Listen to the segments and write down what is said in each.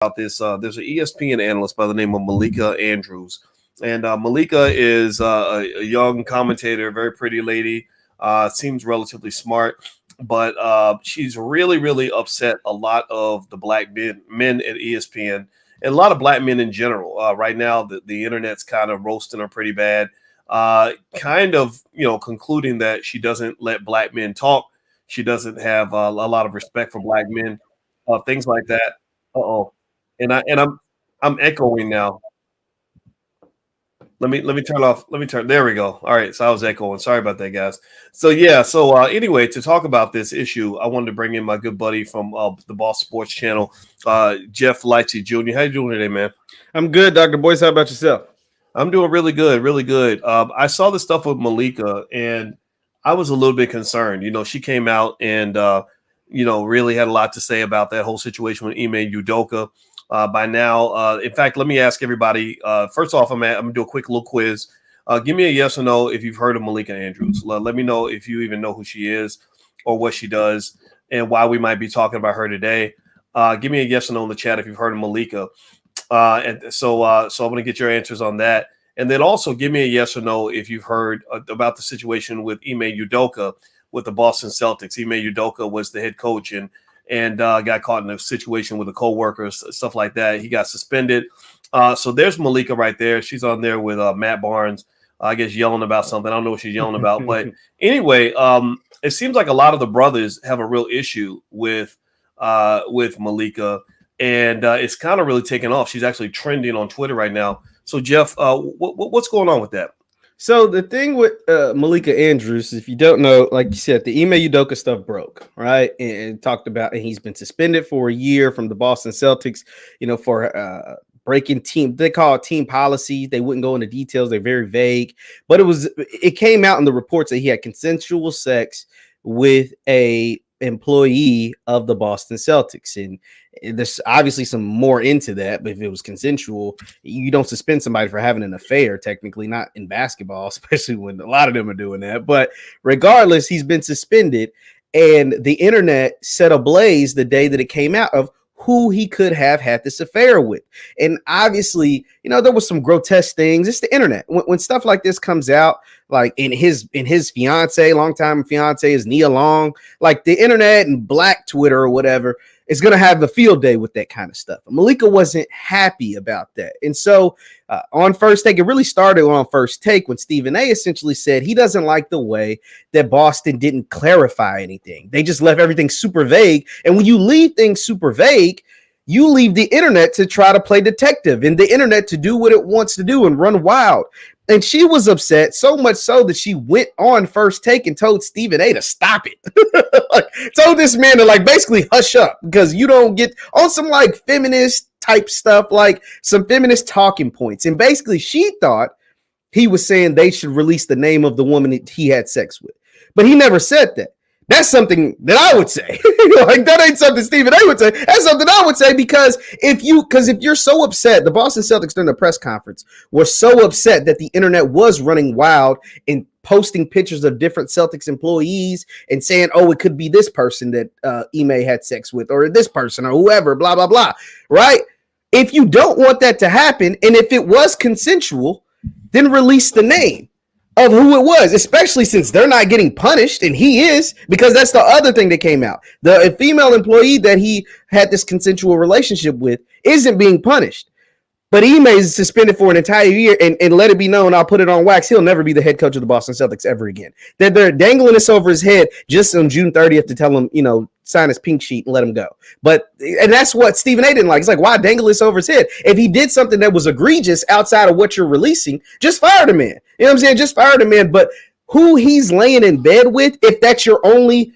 about this. There's an ESPN analyst by the name of Malika Andrews, and Malika is a young commentator, very pretty lady. Seems relatively smart, but she's really upset a lot of the black men at ESPN and a lot of black men in general. Right now, the internet's kind of roasting her pretty bad. Kind of, concluding that she doesn't let black men talk. She doesn't have a lot of respect for black men, things like that. Uh-oh. And I'm echoing now. Let me turn off. Let me turn. There we go. All right. So I was echoing. Sorry about that, guys. So yeah. So anyway, to talk about this issue, I wanted to bring in my good buddy from the Boss Sports Channel, Jeff Lightsey Jr. How you doing today, man? I'm good, Dr. Boyce. How about yourself? I'm doing really good, really good. I saw the stuff with Malika, and I was a little bit concerned. She came out and really had a lot to say about that whole situation with Ime Udoka. By now, in fact, let me ask everybody. First off, I'm gonna do a quick little quiz. Give me a yes or no if you've heard of Malika Andrews. Let me know if you even know who she is or what she does and why we might be talking about her today. Give me a yes or no in the chat if you've heard of Malika. So I'm gonna get your answers on that, and then also give me a yes or no if you've heard about the situation with Ime Udoka with the Boston Celtics. Ime Udoka was the head coach and got caught in a situation with a coworker, stuff like that. He got suspended. So there's Malika right there. She's on there with Matt Barnes, I guess, yelling about something. I don't know what she's yelling about. But anyway, it seems like a lot of the brothers have a real issue with Malika, and it's kind of really taken off. She's actually trending on Twitter right now. So, Jeff, what's going on with that? So the thing with Malika Andrews, if you don't know, like you said, the Ime Udoka stuff broke, right? And talked about, and he's been suspended for a year from the Boston Celtics, for breaking team. They call it team policy. They wouldn't go into details. They're very vague, but it came out in the reports that he had consensual sex with a employee of the Boston Celtics, and there's obviously some more into that. But if it was consensual, you don't suspend somebody for having an affair, technically, not in basketball, especially when a lot of them are doing that. But regardless, he's been suspended, and the internet set ablaze the day that it came out of who he could have had this affair with. And obviously, there was some grotesque things. It's the internet. When stuff like this comes out, like in his fiance, longtime fiance is Nia Long, like the internet and Black Twitter or whatever is going to have a field day with that kind of stuff. Malika wasn't happy about that. And so on First Take, it really started on First Take when Stephen A essentially said he doesn't like the way that Boston didn't clarify anything. They just left everything super vague. And when you leave things super vague, you leave the internet to try to play detective and the internet to do what it wants to do and run wild. And she was upset, so much so that she went on First Take and told Stephen A to stop it. Told this man to basically hush up because you don't get on some feminist type stuff, like some feminist talking points. And basically she thought he was saying they should release the name of the woman that he had sex with. But he never said that. That's something that I would say. That ain't something Stephen A would say. That's something I would say because if you're so upset, the Boston Celtics during the press conference were so upset that the internet was running wild and posting pictures of different Celtics employees and saying, oh, it could be this person that Ime had sex with or this person or whoever, blah, blah, blah, right? If you don't want that to happen, and if it was consensual, then release the name of who it was, especially since they're not getting punished and he is, because that's the other thing that came out. The female employee that he had this consensual relationship with isn't being punished. But Ime is suspended for an entire year, and let it be known, I'll put it on wax, he'll never be the head coach of the Boston Celtics ever again. They're dangling this over his head just on June 30th to tell him, sign his pink sheet and let him go. And that's what Stephen A didn't like. It's like, why dangle this over his head? If he did something that was egregious outside of what you're releasing, just fire the man. You know what I'm saying? Just fire the man. But who he's laying in bed with, if that's your only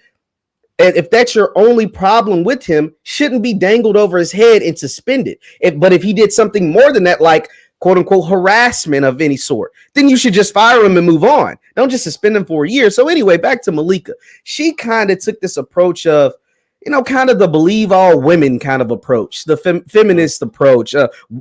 problem with him, shouldn't be dangled over his head and suspended. But if he did something more than that, like quote unquote harassment of any sort, then you should just fire him and move on. Don't just suspend him for a year. So anyway, back to Malika. She kind of took this approach of, kind of the believe all women kind of approach, the feminist approach,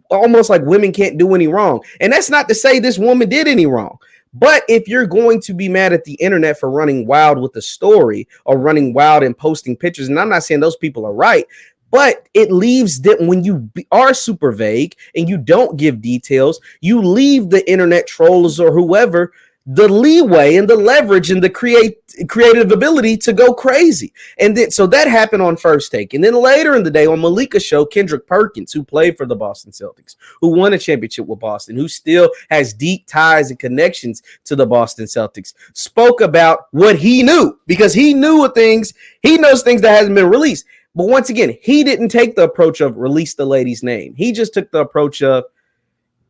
almost like women can't do any wrong. And that's not to say this woman did any wrong. But if you're going to be mad at the internet for running wild with the story or running wild and posting pictures, and I'm not saying those people are right, But it leaves that when you are super vague and you don't give details, you leave the internet trolls or whoever the leeway and the leverage and the creative ability to go crazy. And then so that happened on First Take. And then later in the day on Malika's show, Kendrick Perkins, who played for the Boston Celtics, who won a championship with Boston, who still has deep ties and connections to the Boston Celtics, spoke about what he knew, because he knew things, he knows things that hasn't been released. But once again, he didn't take the approach of release the lady's name. He just took the approach of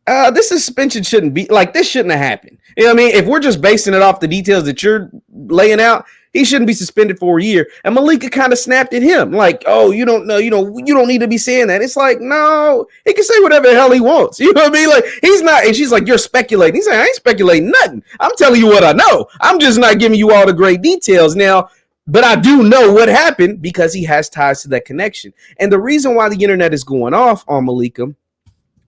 this suspension shouldn't be like this, shouldn't have happened. You know what I mean? If we're just basing it off the details that you're laying out, he shouldn't be suspended for a year. And Malika kind of snapped at him, like, oh, you don't know, you don't need to be saying that. It's like, no, he can say whatever the hell he wants. You know what I mean? Like, he's not, and she's like, you're speculating. He's like, I ain't speculating nothing. I'm telling you what I know. I'm just not giving you all the great details now. But I do know what happened because he has ties to that connection. And the reason why the internet is going off on Malika,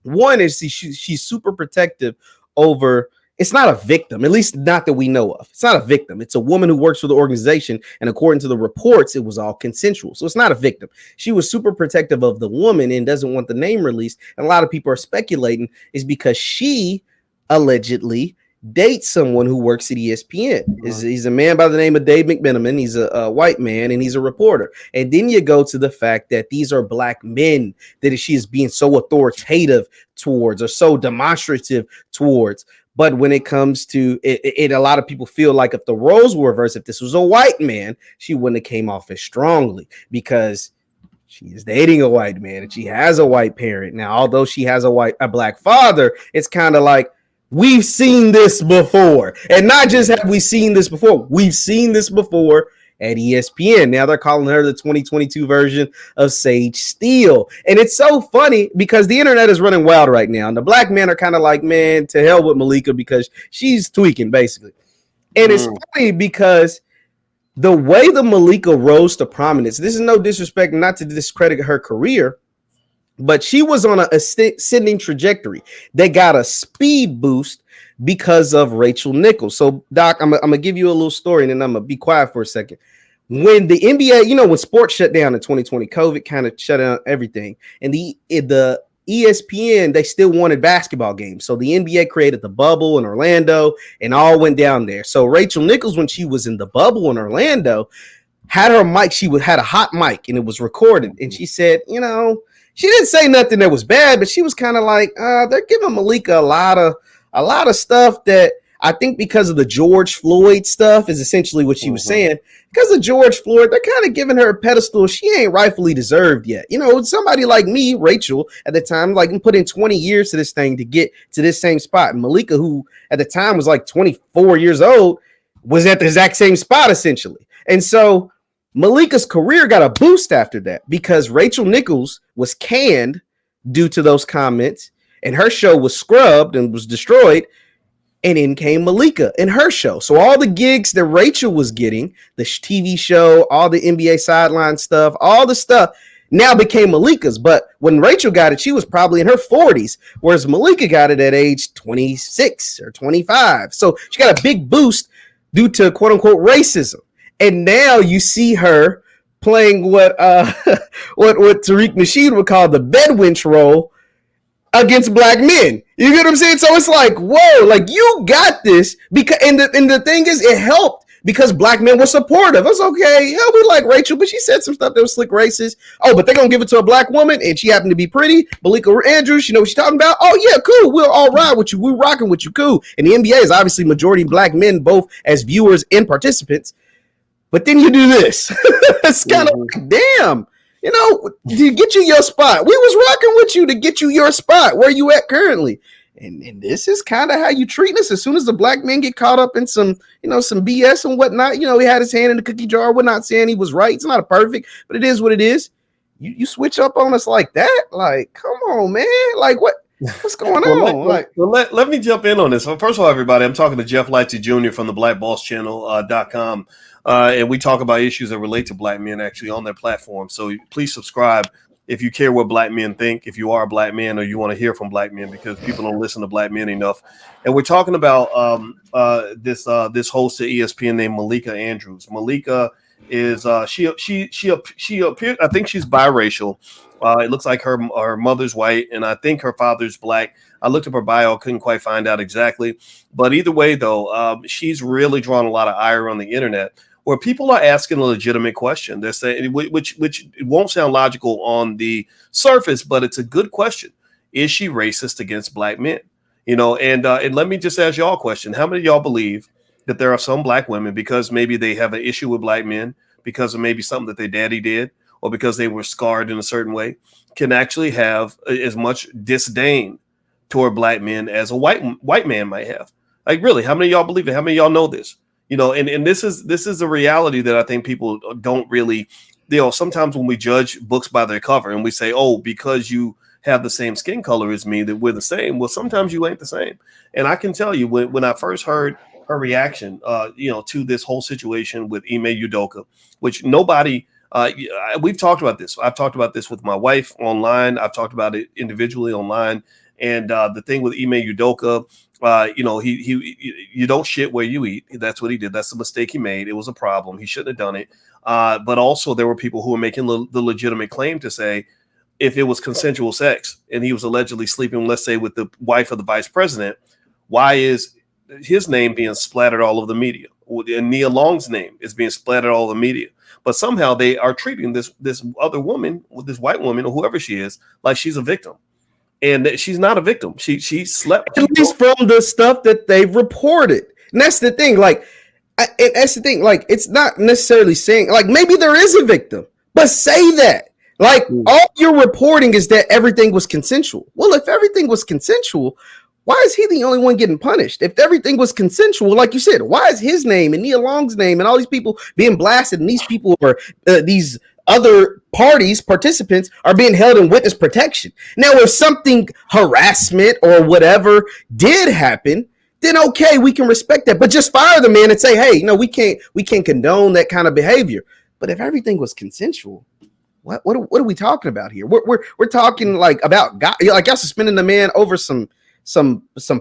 one is she's super protective over, it's not a victim, at least not that we know of. It's not a victim. It's a woman who works for the organization. And according to the reports, it was all consensual. So it's not a victim. She was super protective of the woman and doesn't want the name released. And a lot of people are speculating is because she allegedly dates someone who works at ESPN. He's a man by the name of Dave McMenamin. He's a white man and he's a reporter. And then you go to the fact that these are black men that she is being so authoritative towards or so demonstrative towards. But when it comes to it, a lot of people feel like if the roles were reversed, if this was a white man, she wouldn't have came off as strongly because she is dating a white man and she has a white parent. Now, although she has a black father, it's kind of like, we've seen this before. And not just have we seen this before, we've seen this before at ESPN. Now they're calling her the 2022 version of Sage Steele. And it's so funny because the internet is running wild right now. And the black men are kind of like, man, to hell with Malika because she's tweaking basically. And it's funny because the way the Malika rose to prominence, this is no disrespect, not to discredit her career, but she was on a ascending trajectory. They got a speed boost because of Rachel Nichols. So, Doc, I'm going to give you a little story and then I'm going to be quiet for a second. When the NBA, when sports shut down in 2020, COVID kind of shut down everything. And the ESPN, they still wanted basketball games. So the NBA created the bubble in Orlando and all went down there. So Rachel Nichols, when she was in the bubble in Orlando, had her mic. She had a hot mic and it was recorded. And she said, she didn't say nothing that was bad, but she was kind of like, they're giving Malika a lot of stuff that I think because of the George Floyd stuff is essentially what she was saying. Because of George Floyd, they're kind of giving her a pedestal she ain't rightfully deserved yet. Somebody like me, Rachel, at the time, like put in 20 years to this thing to get to this same spot. And Malika, who at the time was like 24 years old, was at the exact same spot essentially. And so Malika's career got a boost after that because Rachel Nichols was canned due to those comments and her show was scrubbed and was destroyed. And in came Malika and her show. So all the gigs that Rachel was getting, the TV show, all the NBA sideline stuff, all the stuff now became Malika's. But when Rachel got it, she was probably in her 40s, whereas Malika got it at age 26 or 25. So she got a big boost due to quote unquote racism. And now you see her playing what Tariq Nasheed would call the bedwench role against black men. You get what I'm saying? So it's like, whoa, like you got this because and the thing is it helped because black men were supportive. It's okay, yeah, we like Rachel, but she said some stuff that was slick racist. Oh, but they're gonna give it to a black woman and she happened to be pretty. Malika Andrews, you know what she's talking about? Oh yeah, cool. We'll all ride with you. We're rocking with you, cool. And the NBA is obviously majority black men, both as viewers and participants. But then you do this. It's kind of like, damn, to get you your spot. We was rocking with you to get you your spot. Where you at currently? And this is kind of how you treat us. As soon as the black men get caught up in some BS and whatnot, he had his hand in the cookie jar. We're not saying he was right. It's not a perfect, but it is what it is. You switch up on us like that? Like, come on, man. Like, what's going on? Let me jump in on this. Well, first of all, everybody, I'm talking to Jeff Lightsey Jr. from the blackbosschannel.com. And we talk about issues that relate to black men actually on their platform. So please subscribe if you care what black men think, if you are a black man or you want to hear from black men, because people don't listen to black men enough. And we're talking about this host at ESPN named Malika Andrews. Malika is she appeared. I think she's biracial. It looks like her mother's white, and I think her father's black. I looked up her bio, couldn't quite find out exactly, but either way, though, she's really drawn a lot of ire on the internet, where people are asking a legitimate question. They're saying, which it won't sound logical on the surface, but it's a good question. Is she racist against black men? And let me just ask y'all a question: how many of y'all believe that there are some black women, because maybe they have an issue with black men, because of maybe something that their daddy did, or because they were scarred in a certain way, can actually have as much disdain toward black men as a white man might have? Like, really, how many of y'all believe it? How many of y'all know this? And this is a reality that I think people don't really, sometimes when we judge books by their cover and we say, oh, because you have the same skin color as me, that we're the same. Well, sometimes you ain't the same. And I can tell you, when I first heard her reaction, to this whole situation with Ime Udoka, which nobody, we've talked about this. I've talked about this with my wife online. I've talked about it individually online. And the thing with Ime Udoka, he you don't shit where you eat. That's what he did. That's the mistake he made. It was a problem. He shouldn't have done it. But also there were people who were making the legitimate claim to say, if it was consensual sex and he was allegedly sleeping, let's say, with the wife of the vice president, why is his name being splattered all over the media? And Nia Long's name is being splattered all over the media. But somehow they are treating this other woman, with this white woman or whoever she is, like she's a victim. And she's not a victim. She slept. At least from the stuff that they've reported. And that's the thing. That's the thing. Like, it's not necessarily saying, like, maybe there is a victim, but say that. Like, all you're reporting is that everything was consensual. Well, if everything was consensual, why is he the only one getting punished? If everything was consensual, like you said, why is his name and Nia Long's name and all these people being blasted, and these people are these other participants are being held in witness protection? Now, if something, harassment or whatever, did happen, then okay, we can respect that. But just fire the man and say, hey, we can't condone that kind of behavior. But if everything was consensual, what are we talking about here? We're talking like about God, like y'all suspending the man over some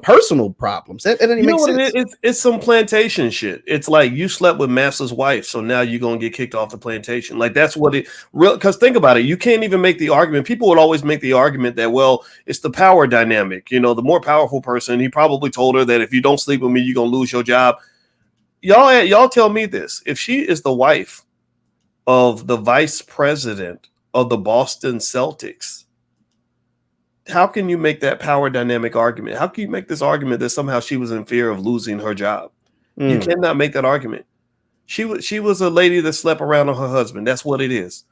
personal problems. That doesn't make sense. It's some plantation shit. It's like, you slept with master's wife, so now you're gonna get kicked off the plantation. Like, that's what it real. Because think about it, you can't even make the argument. People would always make the argument that, well, it's the power dynamic. The more powerful person, he probably told her that if you don't sleep with me, you're gonna lose your job. Y'all tell me this: if she is the wife of the vice president of the Boston Celtics, how can you make that power dynamic argument? How can you make this argument that somehow she was in fear of losing her job? You cannot make that argument. She was a lady that slept around on her husband. That's what it is.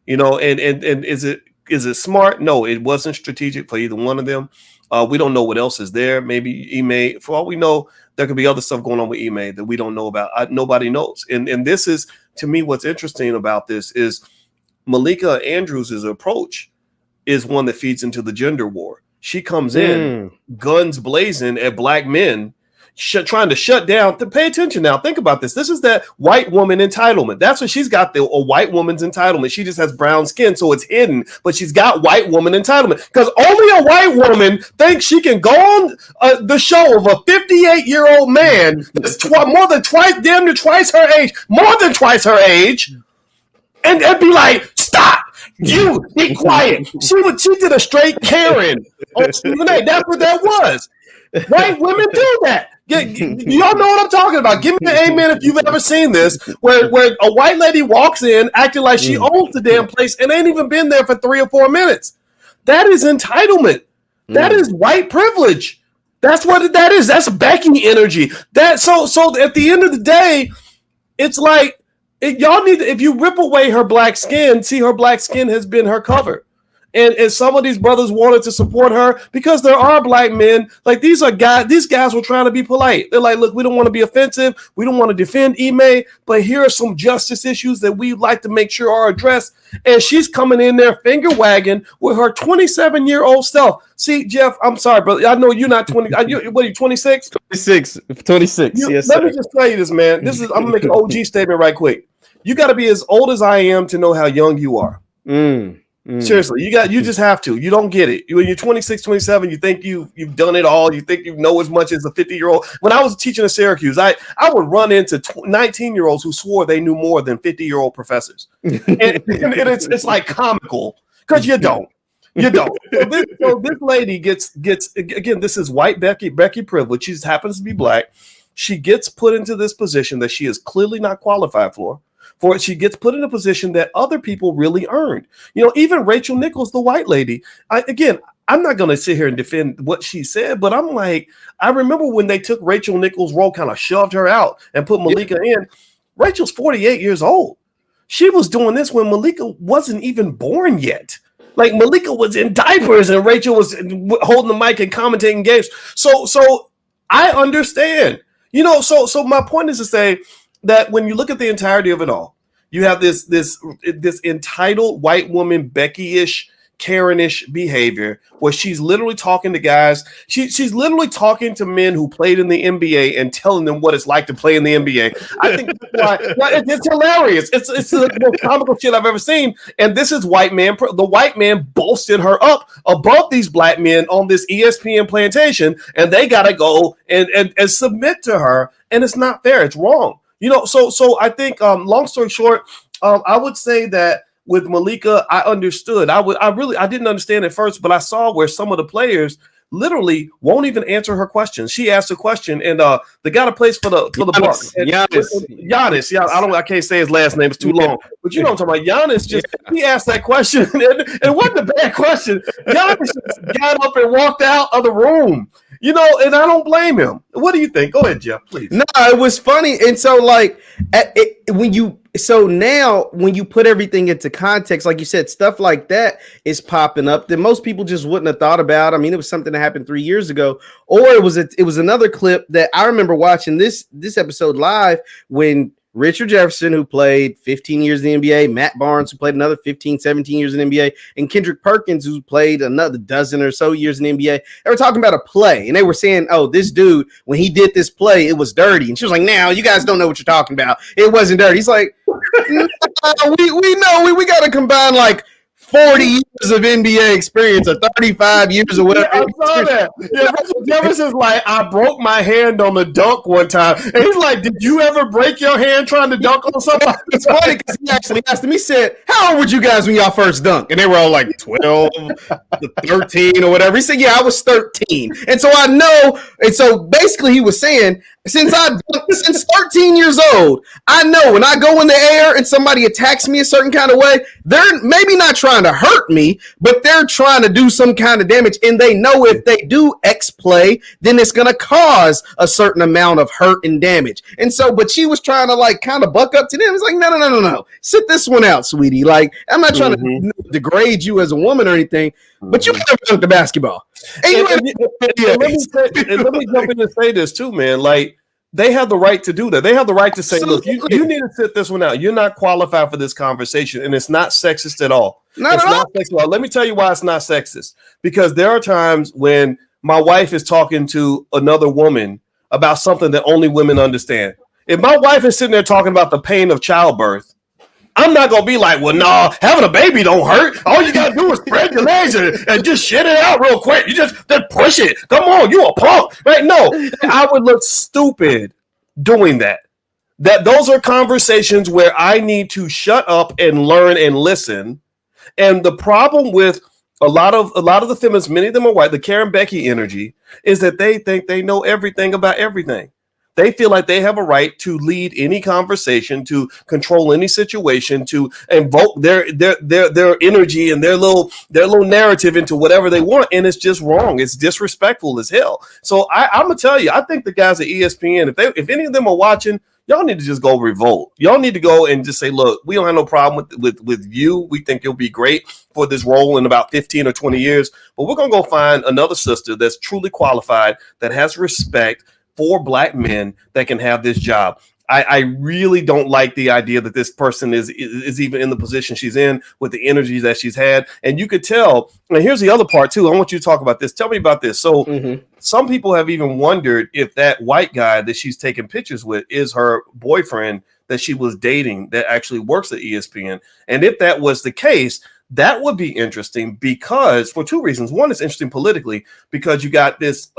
And is it smart? No, it wasn't strategic for either one of them. We don't know what else is there. Maybe Ime, for all we know, there could be other stuff going on with Ime that we don't know about. Nobody knows. And this is, to me, what's interesting about this is Malika Andrews' approach is one that feeds into the gender war. She comes in guns blazing at black men, trying to shut down. Pay attention now. Think about this. This is that white woman entitlement. That's what she's got, a white woman's entitlement. She just has brown skin, so it's hidden, but she's got white woman entitlement because only a white woman thinks she can go on the show of a 58-year-old man that's more than twice her age, and be like, stop. You be quiet. She did a straight Karen on Stephen A. That's what that was. White women do that. Y'all know what I'm talking about. Give me an amen if you've ever seen this, where a white lady walks in acting like she owns the damn place and ain't even been there for 3 or 4 minutes. That is entitlement. That is white privilege. That's what that is. That's Becky energy. So at the end of the day, it's like, y'all need to, if you rip away her black skin, see, her black skin has been her cover. And some of these brothers wanted to support her because there are black men. Like, these guys were trying to be polite. They're like, look, we don't want to be offensive. We don't want to defend Ime, but here are some justice issues that we'd like to make sure are addressed. And she's coming in there finger wagging with her 27-year-old self. See, Jeff, I'm sorry, brother. I know you're not 20. What are you, 26? 26. Yes, let me just tell you this, man. I'm going to make an OG statement right quick. You got to be as old as I am to know how young you are. Seriously, you just have to. You don't get it. When you're 26, 27, you think you've done it all. You think you know as much as a 50-year-old. When I was teaching at Syracuse, I would run into 19-year-olds who swore they knew more than 50-year-old professors. And it's like comical because you don't. You don't. So this lady gets again, this is white Becky privilege. She just happens to be black. She gets put into this position that she is clearly not qualified for. She gets put in a position that other people really earned. You know, even Rachel Nichols, the white lady. I'm not going to sit here and defend what she said, but I'm like, I remember when they took Rachel Nichols' role, kind of shoved her out and put Malika in. Rachel's 48 years old. She was doing this when Malika wasn't even born yet. Like Malika was in diapers and Rachel was holding the mic and commentating games. So I understand. You know, so my point is to say that when you look at the entirety of it all, you have this entitled white woman, Becky-ish, Karen-ish behavior where she's literally talking to guys. She's literally talking to men who played in the NBA and telling them what it's like to play in the NBA. I think that's why it's hilarious. It's the most comical shit I've ever seen. And this is the white man bolstered her up above these black men on this ESPN plantation, and they got to go and submit to her. And it's not fair. It's wrong. You know, so I think, long story short, I would say that with Malika, I understood. I didn't understand at first, but I saw where some of the players literally won't even answer her questions. She asked a question, and the guy that plays for the Bucks, Giannis. Yeah, I can't say his last name; it's too long. But you know what I'm talking about. Giannis he asked that question, and it wasn't a bad question. Giannis just got up and walked out of the room. You know, and I don't blame him. What do you think? Go ahead, Jeff, please. No, it was funny. And so, like, when you put everything into context, like you said, stuff like that is popping up that most people just wouldn't have thought about. I mean, it was something that happened 3 years ago, or it was another clip that I remember watching this episode live when Richard Jefferson, who played 15 years in the NBA, Matt Barnes, who played another 15, 17 years in the NBA, and Kendrick Perkins, who played another dozen or so years in the NBA. They were talking about a play, and they were saying, oh, this dude, when he did this play, it was dirty. And she was like, now, you guys don't know what you're talking about. It wasn't dirty. He's like, we know. We got to combine, like, 40 years of NBA experience or 35 years or whatever. Yeah, I saw that. Yeah, Jefferson's like, I broke my hand on the dunk one time. And he's like, did you ever break your hand trying to dunk on somebody? It's funny because he actually asked him, he said, how old were you guys when y'all first dunked? And they were all like 12 to 13 or whatever. He said, yeah, I was 13. And so I know, and so basically he was saying, since 13 years old, I know when I go in the air and somebody attacks me a certain kind of way, they're maybe not trying to hurt me, but they're trying to do some kind of damage. And they know if they do X play, then it's going to cause a certain amount of hurt and damage. And so, but she was trying to like kind of buck up to them. It's like, no. Sit this one out, sweetie. Like, I'm not trying to degrade you as a woman or anything, but you never dunked the basketball. And let me jump in and say this too, man. Like, they have the right to do that. They have the right to say, look, you need to sit this one out. You're not qualified for this conversation, and it's not sexist at all. Not sexist at all. Let me tell you why it's not sexist. Because there are times when my wife is talking to another woman about something that only women understand. If my wife is sitting there talking about the pain of childbirth, I'm not going to be like, well, no, having a baby don't hurt. All you got to do is spread your legs and just shit it out real quick. You just push it. Come on, you a punk. Right? No, I would look stupid doing that. Those are conversations where I need to shut up and learn and listen. And the problem with a lot of the feminists, many of them are white, the Karen Becky energy, is that they think they know everything about everything. They feel like they have a right to lead any conversation, to control any situation, to invoke their energy and their little narrative into whatever they want, and it's just wrong. It's disrespectful as hell. So I'm gonna tell you, I think the guys at ESPN, if any of them are watching, y'all need to just go revolt. Y'all need to go and just say, look, we don't have no problem with you. We think you'll be great for this role in about 15 or 20 years, but we're gonna go find another sister that's truly qualified, that has respect for black men that can have this job. I really don't like the idea that this person is even in the position she's in with the energy that she's had. And you could tell, and here's the other part too. I want you to talk about this. Tell me about this. So some people have even wondered if that white guy that she's taking pictures with is her boyfriend that she was dating that actually works at ESPN. And if that was the case, That would be interesting because for two reasons. One, it's interesting politically because you got this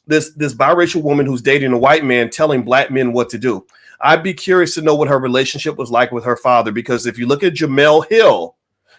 this biracial woman who's dating a white man telling black men what to do. I'd be curious to know what her relationship was like with her father, because if you look at Jamel Hill,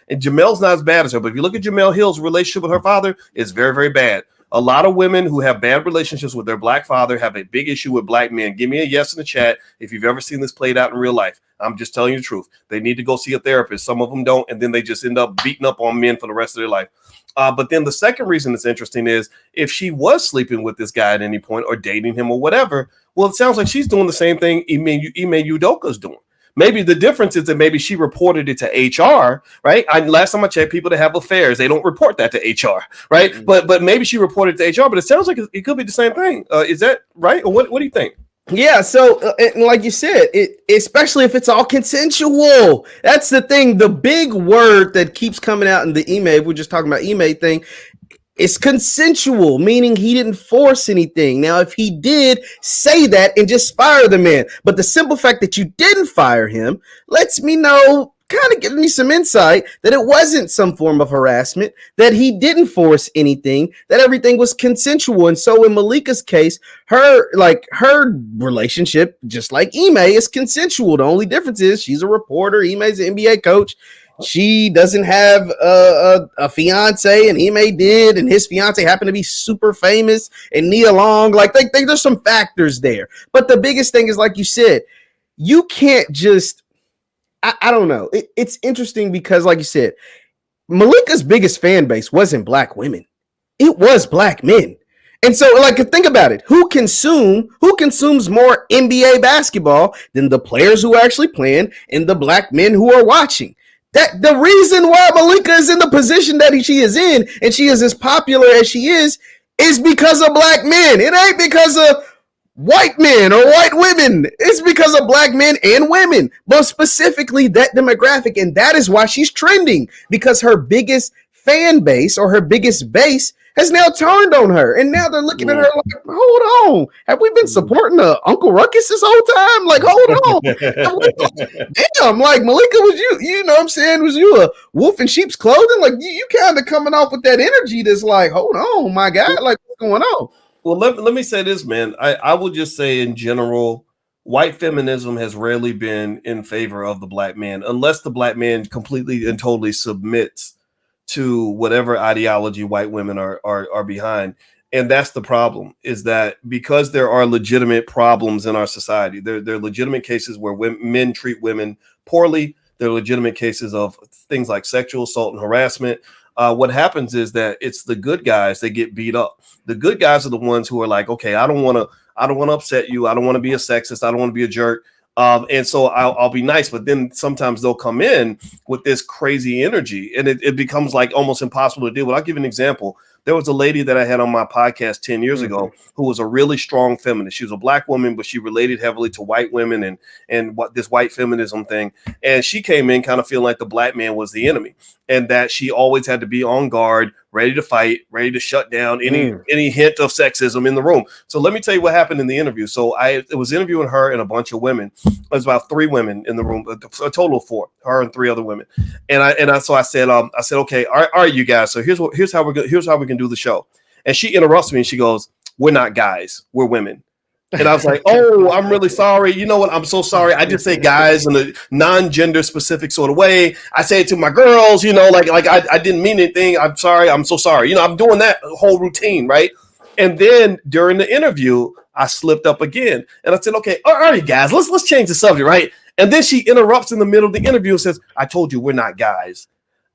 and Jamel's not as bad as her, but if you look at Jamel Hill's relationship with her father, it's very, very bad. A lot of women who have bad relationships with their black father have a big issue with black men. Give me a yes in the chat if you've ever seen this played out in real life. I'm just telling you the truth. They need to go see a therapist. Some of them don't, and then they just end up beating up on men for the rest of their life. But then the second reason it's interesting is if she was sleeping with this guy at any point or dating him or whatever, well, it sounds like she's doing the same thing Ime Udoka's doing. Maybe the difference is that maybe she reported it to HR, right? Last time I checked, people that have affairs, they don't report that to HR, right? Mm-hmm. But maybe she reported to HR, but it sounds like it could be the same thing. Is that right? Or what do you think? Yeah, so like you said, especially if it's all consensual. That's the thing. The big word that keeps coming out in the Ime, we're just talking about Ime thing, it's consensual, meaning he didn't force anything. Now, if he did, say that and just fire the man. But the simple fact that you didn't fire him lets me know, kind of give me some insight that it wasn't some form of harassment, that he didn't force anything, that everything was consensual. And so in Malika's case, her relationship, just like Ime, is consensual. The only difference is she's a reporter, Ime's an NBA coach. She doesn't have a fiance, and Ime did, and his fiance happened to be super famous and Nia Long. Like, there's some factors there. But the biggest thing is, like you said, you can't just, I don't know. It's interesting because, like you said, Malika's biggest fan base wasn't black women. It was black men. And so, like, think about it. Who consumes more NBA basketball than the players who are actually playing and the black men who are watching? That the reason why Malika is in the position that she is in and she is as popular as she is because of black men. It ain't because of white men or white women. It's because of black men and women, but specifically that demographic. And that is why she's trending, because her biggest fan base or her biggest base has now turned on her. And now they're looking at her like, hold on. Have we been supporting Uncle Ruckus this whole time? Like, hold on. Damn, like, Malika, was you know what I'm saying? Was you a wolf in sheep's clothing? Like, you kind of coming off with that energy that's like, hold on, my God, like, what's going on? Well, let me say this, man. I will just say in general, white feminism has rarely been in favor of the black man, unless the black man completely and totally submits to whatever ideology white women are behind. And that's the problem, is that because there are legitimate problems in our society, there are legitimate cases where men treat women poorly. There are legitimate cases of things like sexual assault and harassment. What happens is that it's the good guys that get beat up. The good guys are the ones who are like, okay, I don't want to upset you. I don't want to be a sexist. I don't want to be a jerk. And so I'll be nice, but then sometimes they'll come in with this crazy energy and it becomes like almost impossible to deal with. I'll give you an example. There was a lady that I had on my podcast 10 years ago who was a really strong feminist. She was a black woman, but she related heavily to white women and what this white feminism thing. And she came in kind of feeling like the black man was the enemy and that she always had to be on guard, ready to fight, ready to shut down any hint of sexism in the room. So let me tell you what happened in the interview. So I was interviewing her and a bunch of women. It was about 3 women in the room, a total of 4, her and 3 other women. And I said, okay, all right, you guys. So here's how we can do the show. And she interrupts me and she goes, "We're not guys, we're women." And I was like, "Oh, I'm really sorry. You know what? I'm so sorry. I just say guys in a non-gender specific sort of way. I say it to my girls, you know, like I didn't mean anything. I'm sorry. I'm so sorry. You know, I'm doing that whole routine, right?" And then during the interview, I slipped up again. And I said, "Okay, all right, guys, let's change the subject, right?" And then she interrupts in the middle of the interview and says, "I told you we're not guys."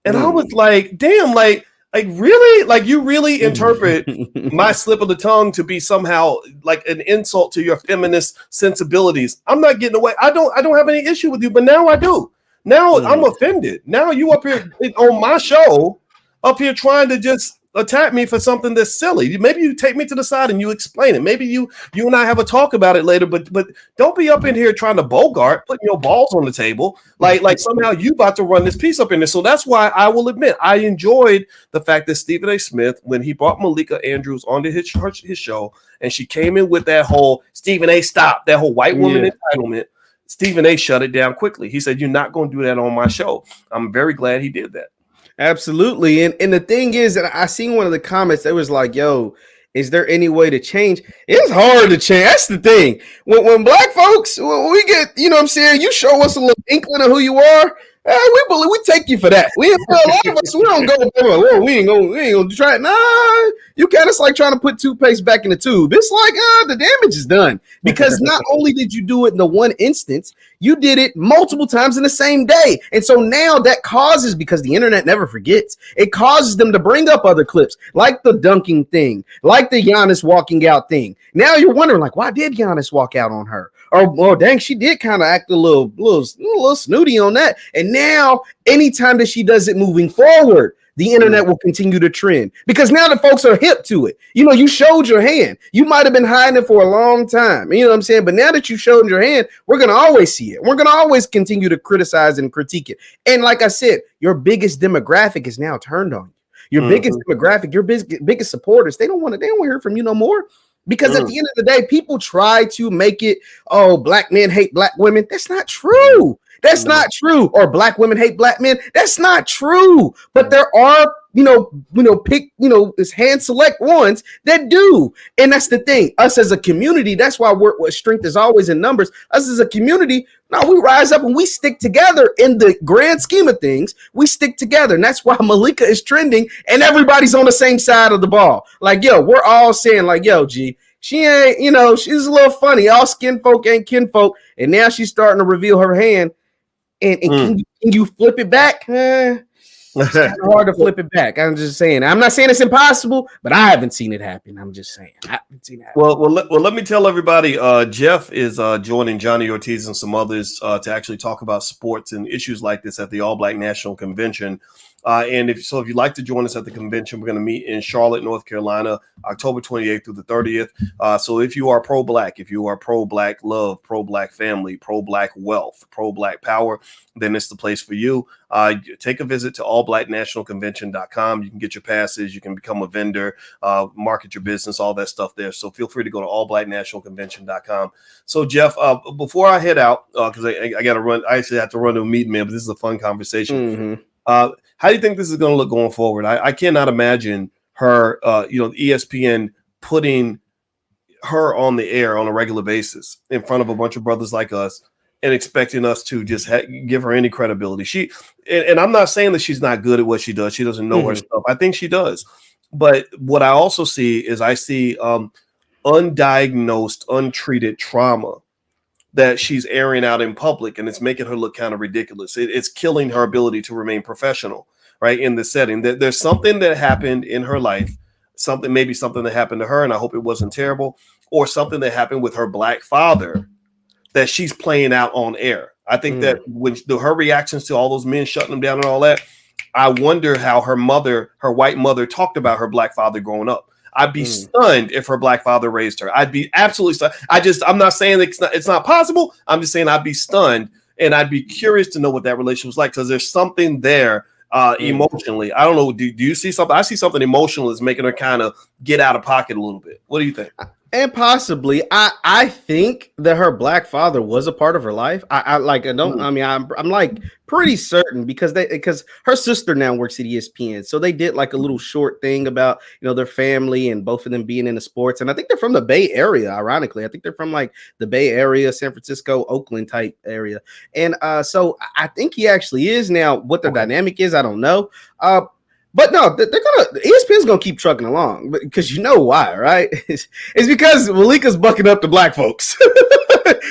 And I was like, damn, like really? Like you really interpret my slip of the tongue to be somehow like an insult to your feminist sensibilities. I'm not getting away. I don't have any issue with you, but now I do. Now I'm offended. Now you up here on my show, up here trying to just attack me for something that's silly. Maybe you take me to the side and you explain it. Maybe you and I have a talk about it later, but don't be up in here trying to bogart, putting your balls on the table, like somehow you about to run this piece up in there. So that's why I will admit I enjoyed the fact that Stephen A. Smith, when he brought Malika Andrews onto his show, and she came in with that whole Stephen A. stop, that whole white woman entitlement, Stephen A. shut it down quickly. He said, "You're not going to do that on my show." I'm very glad he did that. Absolutely. And the thing is that I seen one of the comments that was like, yo, is there any way to change? It's hard to change. That's the thing. When black folks, when we get, you know what I'm saying, you show us a little inkling of who you are, we take you for that. A lot of us, we don't go, oh, we ain't gonna try it. Nah, you kind of like trying to put toothpaste back in the tube. It's like, the damage is done. Because not only did you do it in the one instance, you did it multiple times in the same day. And so now that causes, because the internet never forgets, it causes them to bring up other clips, like the dunking thing, like the Giannis walking out thing. Now you're wondering, like, why did Giannis walk out on her? Or dang, she did kind of act a little snooty on that. And now, anytime that she does it moving forward, the internet will continue to trend because now the folks are hip to it. You know, you showed your hand. You might have been hiding it for a long time. You know what I'm saying? But now that you showed your hand, we're going to always see it. We're going to always continue to criticize and critique it. And like I said, your biggest demographic is now turned on you. Your biggest demographic, your biggest supporters, they don't want to hear from you no more. Because at the end of the day, people try to make it, oh, black men hate black women. That's not true. That's not true. Or black women hate black men. That's not true. But there are, it's hand select ones that do. And that's the thing. Us as a community, that's why what strength is always in numbers. Us as a community, no, we rise up and we stick together in the grand scheme of things. We stick together. And that's why Malika is trending and everybody's on the same side of the ball. Like, yo, we're all saying like, yo, G, she ain't, she's a little funny. All skin folk ain't kinfolk. And now she's starting to reveal her hand. And can you flip it back? It's kind of hard to flip it back. I'm just saying. I'm not saying it's impossible, but I haven't seen it happen. I'm just saying. I haven't seen it happen. Well, let me tell everybody. Jeff is joining Johnny Ortiz and some others to actually talk about sports and issues like this at the All Black National Convention. And if you'd like to join us at the convention, we're going to meet in Charlotte, North Carolina, October 28th through the 30th. So if you are pro-black, if you are pro-black love, pro-black family, pro-black wealth, pro-black power, then it's the place for you. Take a visit to allblacknationalconvention.com. You can get your passes. You can become a vendor, market your business, all that stuff there. So feel free to go to allblacknationalconvention.com. So Jeff, before I head out, because I got to run, I actually have to run to a meeting, man, but this is a fun conversation. How do you think this is going to look going forward? I cannot imagine her, ESPN putting her on the air on a regular basis in front of a bunch of brothers like us and expecting us to just give her any credibility. And I'm not saying that she's not good at what she does. She doesn't know her stuff. I think she does. But what I also see is undiagnosed, untreated trauma that she's airing out in public, and it's making her look kind of ridiculous. It's killing her ability to remain professional, right, in the setting. There's something that happened in her life, maybe something that happened to her, and I hope it wasn't terrible, or something that happened with her black father that she's playing out on air. I think that when her reactions to all those men shutting them down and all that, I wonder how her white mother talked about her black father growing up. I'd be stunned if her black father raised her. I'd be absolutely stunned. I'm not saying it's not possible. I'm just saying I'd be stunned, and I'd be curious to know what that relationship was like, because there's something there emotionally. I don't know. Do you see something? I see something emotional that's making her kind of get out of pocket a little bit. What do you think? And possibly, I think that her black father was a part of her life. I'm like pretty certain because her sister now works at ESPN, so they did like a little short thing about their family and both of them being into sports. And I think they're from the Bay Area. Ironically, I think they're from like the Bay Area, San Francisco, Oakland type area. And so I think he actually is now. What their dynamic is, I don't know. But no, ESPN's gonna keep trucking along, because you know why, right? It's because Malika's bucking up to black folks.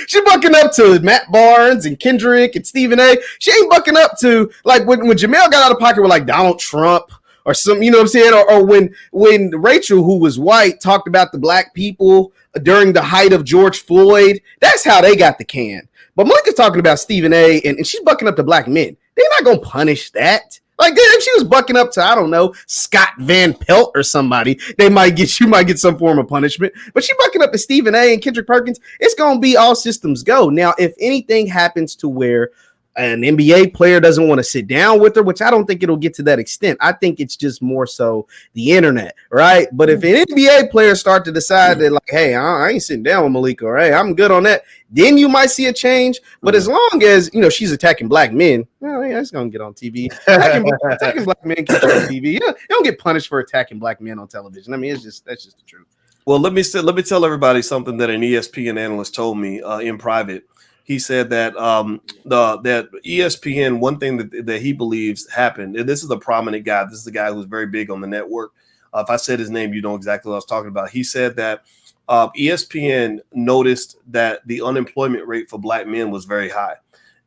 She's bucking up to Matt Barnes and Kendrick and Stephen A. She ain't bucking up to like when Jamel got out of pocket with like Donald Trump or some, you know what I'm saying? Or when Rachel, who was white, talked about the black people during the height of George Floyd. That's how they got the can. But Malika's talking about Stephen A. and she's bucking up to black men. They're not gonna punish that. Like, if she was bucking up to, I don't know, Scott Van Pelt or somebody, you might get some form of punishment. But she bucking up to Stephen A. and Kendrick Perkins, it's going to be all systems go. Now, if anything happens to where an NBA player doesn't want to sit down with her, which I don't think it'll get to that extent. I think it's just more so the internet, right? But if an NBA player start to decide that, like, hey, I ain't sitting down with Malika, right? I'm good on that, then you might see a change. But as long as, you know, she's attacking black men, well, yeah, it's gonna get on TV. Attacking black men gets on TV. You don't get punished for attacking black men on television. I mean, that's just the truth. Well, let me tell everybody something that an ESPN analyst told me in private. He said that that ESPN, one thing that he believes happened, and this is a prominent guy. This is the guy who's very big on the network. If I said his name, you know exactly what I was talking about. He said that ESPN noticed that the unemployment rate for black men was very high.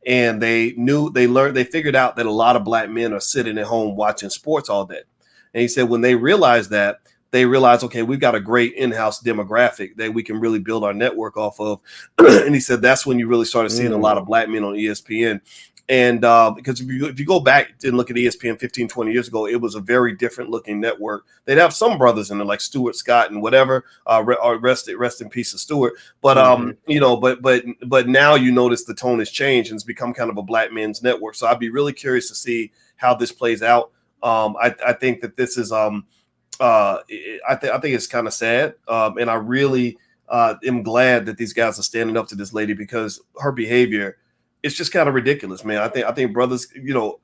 And they figured out that a lot of black men are sitting at home watching sports all day. And he said when they realized that, they realized, okay, we've got a great in-house demographic that we can really build our network off of. And he said that's when you really started seeing a lot of black men on ESPN. And because if you go back and look at ESPN 15, 20 years ago, it was a very different looking network. They'd have some brothers in there like Stuart Scott and whatever, rest in peace of Stuart. But, you know, but now you notice the tone has changed and it's become kind of a black men's network. So I'd be really curious to see how this plays out. I think that this is I think it's kind of sad. And I really am glad that these guys are standing up to this lady because her behavior, it's just kind of ridiculous, man. I think brothers, you know,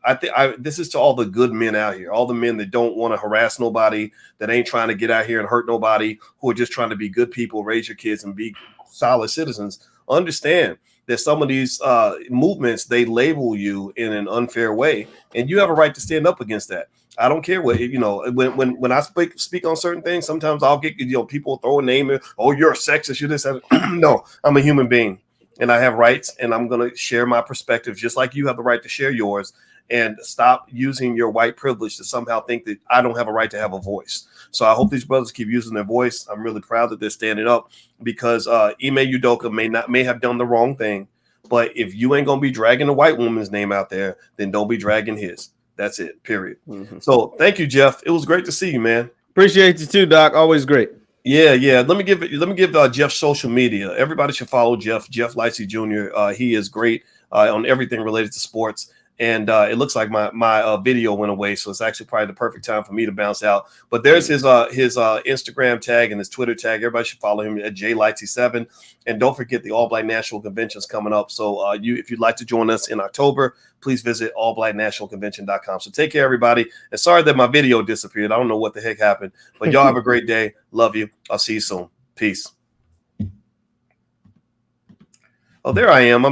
this is to all the good men out here, all the men that don't want to harass nobody, that ain't trying to get out here and hurt nobody, who are just trying to be good people, raise your kids and be solid citizens. Understand that some of these movements, they label you in an unfair way, and you have a right to stand up against that. I don't care what, you know, when I speak on certain things, sometimes I'll get, you know, people throw a name in, oh, you're a sexist, you're this. No, I'm a human being and I have rights and I'm going to share my perspective just like you have the right to share yours, and stop using your white privilege to somehow think that I don't have a right to have a voice. So I hope these brothers keep using their voice. I'm really proud that they're standing up because Ime Udoka may have done the wrong thing, but if you ain't going to be dragging a white woman's name out there, then don't be dragging his. That's it, period. So thank you, Jeff. It was great to see you, man. Appreciate you too, Doc. Always great. Yeah. Let me give Jeff's social media. Everybody should follow Jeff Lightsey Jr. He is great on everything related to sports. And it looks like my video went away, so it's actually probably the perfect time for me to bounce out. But there's his Instagram tag and his Twitter tag. Everybody should follow him at jlightsey7. And don't forget the All Black National Convention is coming up. So if you'd like to join us in October, please visit allblacknationalconvention.com. So take care, everybody. And sorry that my video disappeared. I don't know what the heck happened, but y'all have a great day. Love you. I'll see you soon. Peace. Oh, there I am. I'm back.